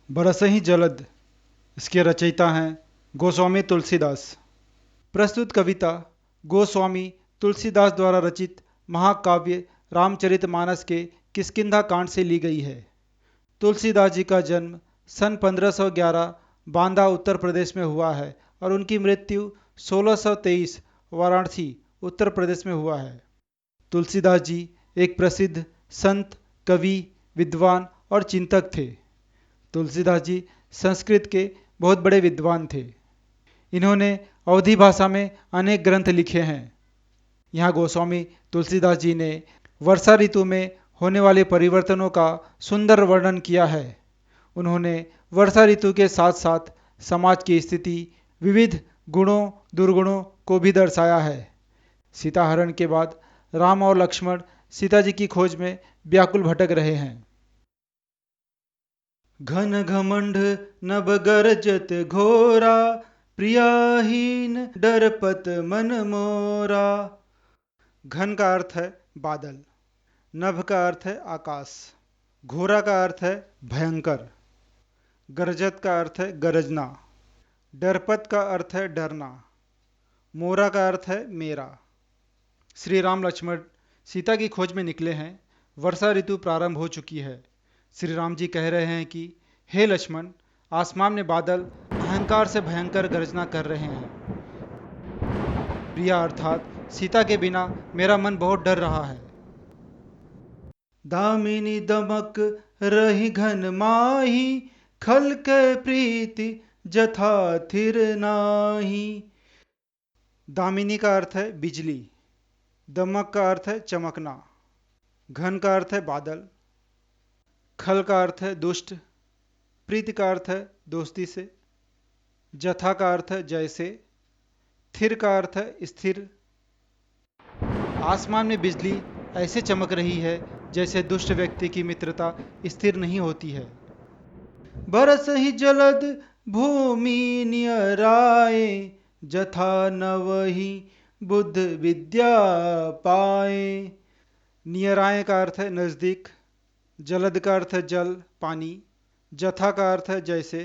बरसहि जलद। इसके रचयिता हैं गोस्वामी तुलसीदास। प्रस्तुत कविता गोस्वामी तुलसीदास द्वारा रचित महाकाव्य रामचरितमानस के किष्किंधा कांड से ली गई है। तुलसीदास जी का जन्म सन 1511 बांदा उत्तर प्रदेश में हुआ है और उनकी मृत्यु 1623 वाराणसी उत्तर प्रदेश में हुआ है। तुलसीदास जी एक प्रसिद्ध संत, कवि, विद्वान और चिंतक थे। तुलसीदास जी संस्कृत के बहुत बड़े विद्वान थे। इन्होंने अवधी भाषा में अनेक ग्रंथ लिखे हैं। यहाँ गोस्वामी तुलसीदास जी ने वर्षा ऋतु में होने वाले परिवर्तनों का सुंदर वर्णन किया है। उन्होंने वर्षा ऋतु के साथ साथ समाज की स्थिति, विविध गुणों दुर्गुणों को भी दर्शाया है। सीताहरण के बाद राम और लक्ष्मण सीता जी की खोज में व्याकुल भटक रहे हैं। घन घमंड नभ गरजत घोरा, प्रियाहीन डरपत मन मोरा। घन का अर्थ है बादल, नभ का अर्थ है आकाश, घोरा का अर्थ है भयंकर, गरजत का अर्थ है गरजना, डरपत का अर्थ है डरना, मोरा का अर्थ है मेरा। श्री राम लक्ष्मण सीता की खोज में निकले हैं। वर्षा ऋतु प्रारंभ हो चुकी है। श्री राम जी कह रहे हैं कि हे लक्ष्मण, आसमान में बादल अहंकार से भयंकर गर्जना कर रहे हैं। प्रिया अर्थात सीता के बिना मेरा मन बहुत डर रहा है। दामिनी दमक रही घन माही, खल के प्रीति जथा थिर नाही। दामिनी का अर्थ है बिजली, दमक का अर्थ है चमकना, घन का अर्थ है बादल, खल का अर्थ है दुष्ट, प्रीति का अर्थ है दोस्ती से, जथा का अर्थ है जैसे, थिर का अर्थ है स्थिर। आसमान में बिजली ऐसे चमक रही है जैसे दुष्ट व्यक्ति की मित्रता स्थिर नहीं होती है। बरस ही जलद भूमि नियराए, जथा नवहि बुद्ध विद्या पाए। नियराए का अर्थ है नज़दीक, जलद का अर्थ है जल पानी, जथा का अर्थ है जैसे,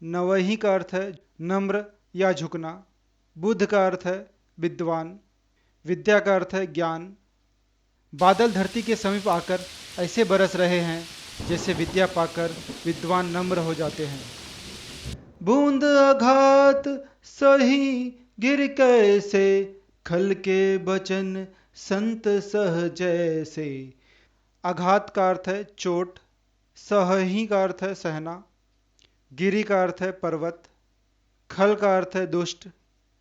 नवही का अर्थ है नम्र या झुकना, बुद्ध का अर्थ है विद्वान, विद्या का अर्थ है ज्ञान। बादल धरती के समीप आकर ऐसे बरस रहे हैं जैसे विद्या पाकर विद्वान नम्र हो जाते हैं। बूंद आघात सही गिर कैसे, खल के बचन संत सह जैसे। आघात का अर्थ है चोट, सहही का अर्थ है सहना, गिरी का अर्थ है पर्वत, खल का अर्थ है दुष्ट,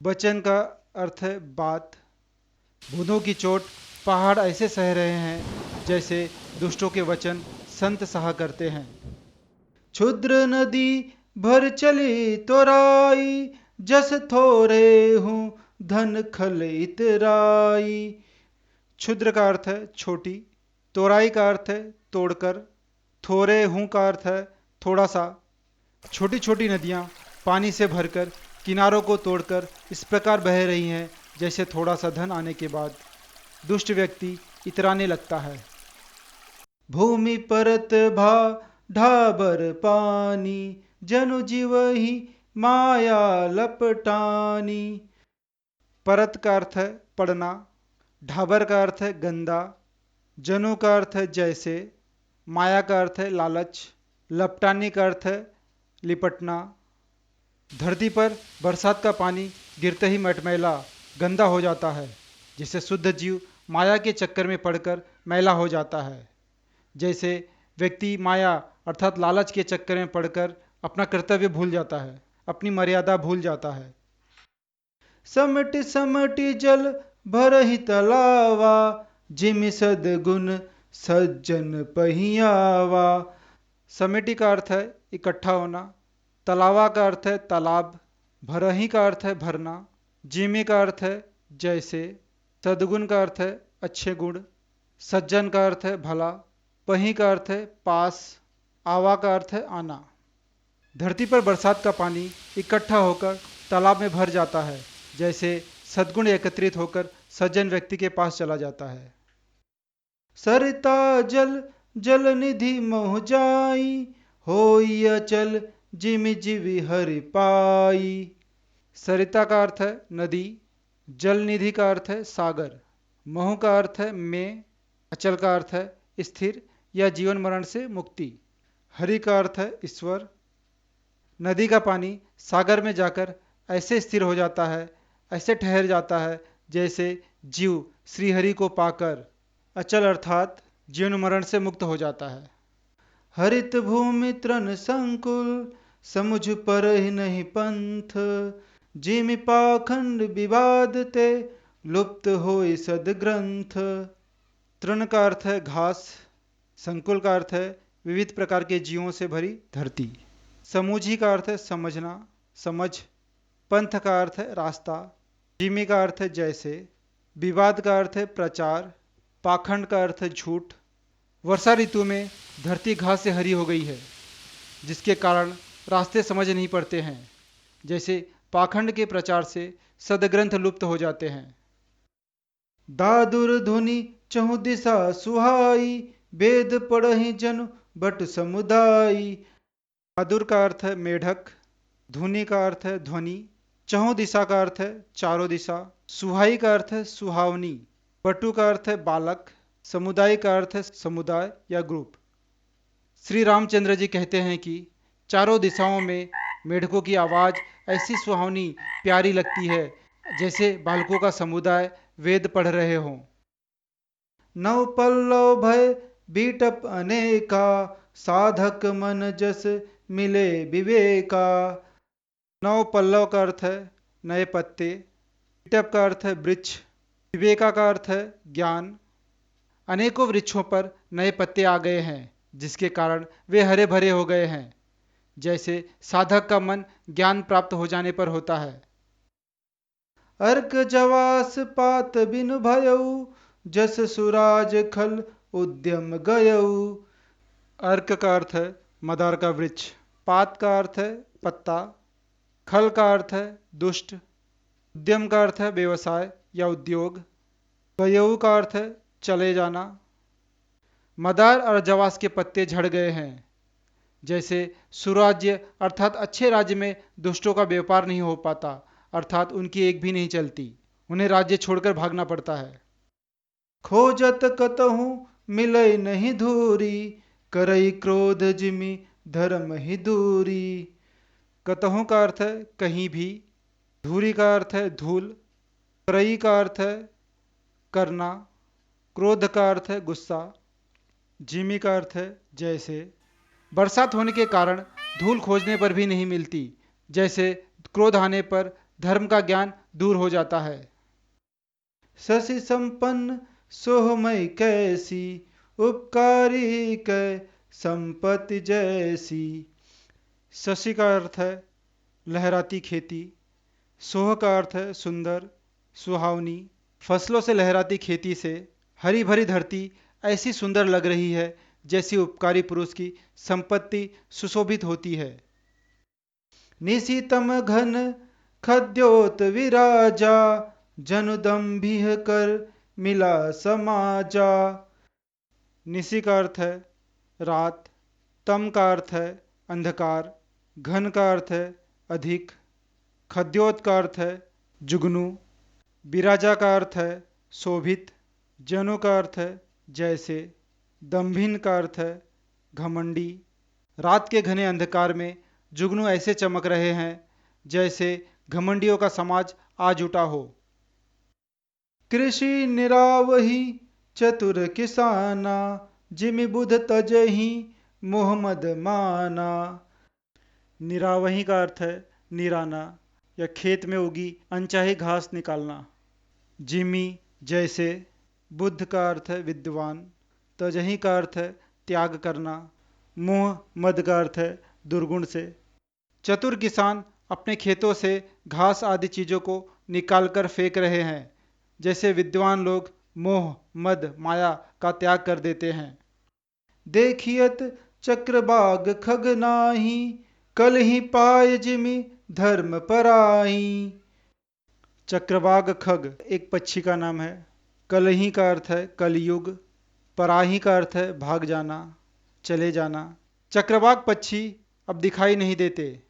बचन का अर्थ है बात। बूंदों की चोट पहाड़ ऐसे सह रहे हैं जैसे दुष्टों के वचन संत सहा करते हैं। क्षुद्र नदी भर चली तोराई, जस थोरे हूँ धन खल इतराई। क्षुद्र का अर्थ है छोटी, तोराई का अर्थ है तोड़कर, थोरे हूँ का अर्थ है थोड़ा सा। छोटी छोटी नदियाँ पानी से भरकर किनारों को तोड़कर इस प्रकार बह रही हैं जैसे थोड़ा सा धन आने के बाद दुष्ट व्यक्ति इतराने लगता है। भूमि परत भा ढाबर पानी, जनु जीव ही माया लपटानी। परत का अर्थ है पड़ना, ढाबर का अर्थ है गंदा, जनु का अर्थ है जैसे, माया का अर्थ है लालच, लपटानी का अर्थ है लिपटना। धरती पर बरसात का पानी गिरते ही मटमैला गंदा हो जाता है, जिससे शुद्ध जीव माया के चक्कर में पड़कर मैला हो जाता है। जैसे व्यक्ति माया अर्थात लालच के चक्कर में पड़कर अपना कर्तव्य भूल जाता है, अपनी मर्यादा भूल जाता है। समटि समटि जल भरहि तलावा, जिमि सद्गुण सज्जन पहियावा। समेटी का अर्थ है इकट्ठा होना, तलावा का अर्थ है तालाब, भरही का अर्थ है भरना, जिमी का अर्थ है जैसे, सद्गुण का अर्थ है अच्छे गुण, सज्जन का अर्थ है भला, पही का अर्थ है पास, आवा का अर्थ है आना। धरती पर बरसात का पानी इकट्ठा होकर तालाब में भर जाता है, जैसे सद्गुण एकत्रित होकर सज्जन व्यक्ति के पास चला जाता है। सरिता जल जल निधि मोह जाई, होई अचल जिमि जीवि हरि पाई। सरिता का अर्थ है नदी, जल निधि का अर्थ है सागर, महु का अर्थ है में, अचल का अर्थ है स्थिर या जीवन मरण से मुक्ति, हरि का अर्थ है ईश्वर। नदी का पानी सागर में जाकर ऐसे स्थिर हो जाता है, ऐसे ठहर जाता है जैसे जीव श्रीहरि को पाकर अचल अर्थात जीवन मरण से मुक्त हो जाता है। हरित भूमि तृण संकुल, समुझ पर ही नहीं पंथ, जिमि पाखंड विवाद ते, लुप्त होई सदग्रंथ। तृण का अर्थ है घास, संकुल का अर्थ है विविध प्रकार के जीवों से भरी धरती, समूझी का अर्थ है समझना, समझ, पंथ का अर्थ है रास्ता, जिमी का अर्थ है जैसे, विवाद का अर्थ है प्रचार, पाखंड का अर्थ है झूठ। वर्षा ऋतु में धरती घास से हरी हो गई है, जिसके कारण रास्ते समझ नहीं पड़ते हैं, जैसे पाखंड के प्रचार से सदग्रंथ लुप्त हो जाते हैं। दादुर धुनि चहु दिशा सुहाई, वेद पढ़हि जनु बट समुदायी। दादुर का अर्थ है मेढक, धुनि का अर्थ है ध्वनि, चहु दिशा का अर्थ है चारों दिशा, सुहाई का अर्थ है सुहावनी, बटु का अर्थ है बालक, समुदाय का अर्थ है समुदाय या ग्रुप। श्री रामचंद्र जी कहते हैं कि चारों दिशाओं में मेढकों की आवाज़ ऐसी सुहावनी प्यारी लगती है जैसे बालकों का समुदाय वेद पढ़ रहे हों। नव पल्लव भय बीटप अनेका, साधक मन जस मिले विवेका। नव पल्लव का अर्थ है नए पत्ते, बीटप का अर्थ है वृक्ष, विवेका का अर्थ है ज्ञान। अनेकों वृक्षों पर नए पत्ते आ गए हैं, जिसके कारण वे हरे भरे हो गए हैं, जैसे साधक का मन ज्ञान प्राप्त हो जाने पर होता है। अर्क जवास पात बिनु भयऊ, जस सुराज खल उद्यम गयऊ। अर्क का अर्थ है मदार का वृक्ष, पात का अर्थ है पत्ता, खल का अर्थ है दुष्ट, उद्यम का अर्थ है व्यवसाय या उद्योग, गयऊ का अर्थ है चले जाना। मदार और जवास के पत्ते झड़ गए हैं, जैसे सुराज्य अर्थात अच्छे राज्य में दुष्टों का व्यापार नहीं हो पाता, अर्थात उनकी एक भी नहीं चलती, उन्हें राज्य छोड़कर भागना पड़ता है। खोजत कतहु मिलई नहीं धूरी, करई क्रोध जिमि धर्म ही दूरी। कतहु का अर्थ है कहीं भी, धूरी का अर्थ है धूल, करई का अर्थ है करना, क्रोध का अर्थ है गुस्सा, जिमी का अर्थ है जैसे। बरसात होने के कारण धूल खोजने पर भी नहीं मिलती, जैसे क्रोध आने पर धर्म का ज्ञान दूर हो जाता है। शशि संपन्न सोहमय कैसी, उपकारी कै संपत्ति जैसी। शशि का अर्थ है लहराती खेती, सोह का अर्थ है सुंदर, सुहावनी। फसलों से लहराती खेती से हरी भरी धरती ऐसी सुंदर लग रही है जैसी उपकारी पुरुष की संपत्ति सुशोभित होती है। निशीतम घन खद्योत विराजा, जनु दंभिह कर मिला समाजा। निशी का अर्थ है रात, तम का अर्थ है अंधकार, घन का अर्थ है अधिक, खद्योत का अर्थ है जुगनू, विराजा का अर्थ है शोभित, जनु का अर्थ है जैसे, दम्भिन का अर्थ है घमंडी। रात के घने अंधकार में जुगनू ऐसे चमक रहे हैं जैसे घमंडियों का समाज आज उठा हो। कृषि निरावही चतुर किसाना, जिमि बुध तजही मोहम्मद माना। निरावही का अर्थ है निराना या खेत में उगी अनचाही घास निकालना। जिमी जैसे, बुद्ध का अर्थ है विद्वान, तजही का अर्थ है त्याग करना, मोह मद का अर्थ है दुर्गुण से। चतुर किसान अपने खेतों से घास आदि चीज़ों को निकालकर फेंक रहे हैं, जैसे विद्वान लोग मोह मद माया का त्याग कर देते हैं। देखियत चक्रबाग खग नाही, कल ही पाय जिमि धर्म पराई। चक्रवाग खग एक पक्षी का नाम है। कलही का अर्थ है कलयुग, पराही का अर्थ है भाग जाना, चले जाना। चक्रवाक पक्षी अब दिखाई नहीं देते,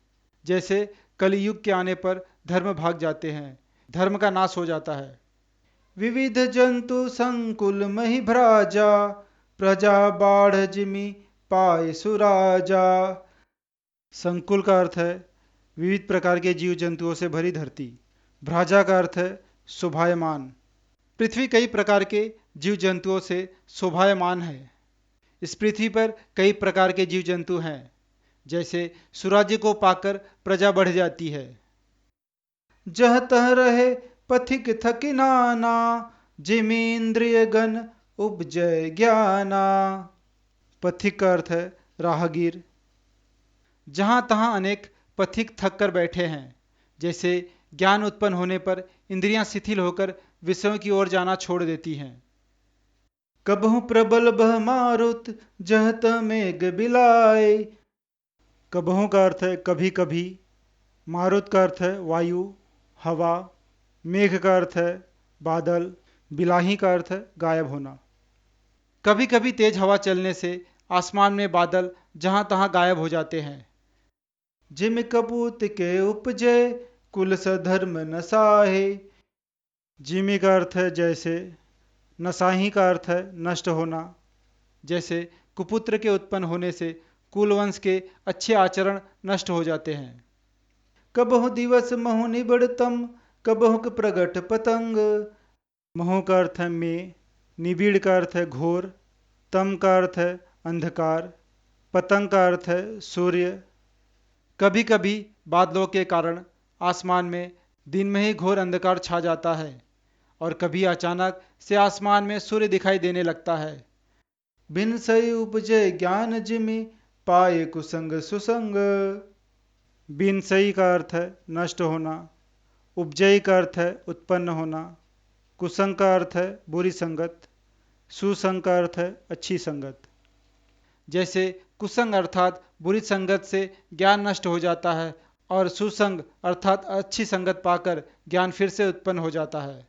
जैसे कलयुग के आने पर धर्म भाग जाते हैं, धर्म का नाश हो जाता है। विविध जंतु संकुल मही भ्राजा, प्रजा बाढ़ जिमि पाए सुराजा। संकुल का अर्थ है विविध प्रकार के जीव जंतुओं से भरी धरती। भ्राजा का अर्थ है शोभायमान। पृथ्वी कई प्रकार के जीव जंतुओं से शोभायमान है। इस पृथ्वी पर कई प्रकार के जीव जंतु हैं, जैसे सुराज्य को पाकर प्रजा बढ़ जाती है। जह तह रहे पथिक थकी नाना, जिमेंद्रिय गण उपजय ज्ञाना। पथिक का अर्थ है राहगीर। जहाँ तहाँ अनेक पथिक थक कर बैठे हैं, जैसे ज्ञान उत्पन्न होने पर इंद्रियां शिथिल होकर विषयों की ओर जाना छोड़ देती हैं। कबहु प्रबल बह मारुत, जहत मेघ बिलाए। कबहु का अर्थ है कभी कभी, मारुत का अर्थ है वायु हवा, मेघ का अर्थ है बादल, बिलाही का अर्थ है गायब होना। कभी कभी तेज हवा चलने से आसमान में बादल जहां तहां गायब हो जाते हैं। जिम कपूत के उपजे, कुल सधर्म नसाहे। जिमी का अर्थ है जैसे, नसाही का अर्थ है नष्ट होना। जैसे कुपुत्र के उत्पन्न होने से कुलवंश के अच्छे आचरण नष्ट हो जाते हैं। कबहु दिवस महु निबड़तम, कबहुक प्रगट पतंग। महु का अर्थ है में, निबिड़ का अर्थ है घोर, तम का अर्थ है अंधकार, पतंग का अर्थ है सूर्य। कभी कभी बादलों के कारण आसमान में दिन में ही घोर अंधकार छा जाता है और कभी अचानक से आसमान में सूर्य दिखाई देने लगता है। बिन सई उपजे ज्ञान जिमि, पाए कुसंग सुसंग। बिन सई का अर्थ है नष्ट होना, उपजयी का अर्थ है उत्पन्न होना, कुसंग का अर्थ है बुरी संगत, सुसंग का अर्थ है अच्छी संगत। जैसे कुसंग अर्थात बुरी संगत से ज्ञान नष्ट हो जाता है और सुसंग अर्थात अच्छी संगत पाकर ज्ञान फिर से उत्पन्न हो जाता है।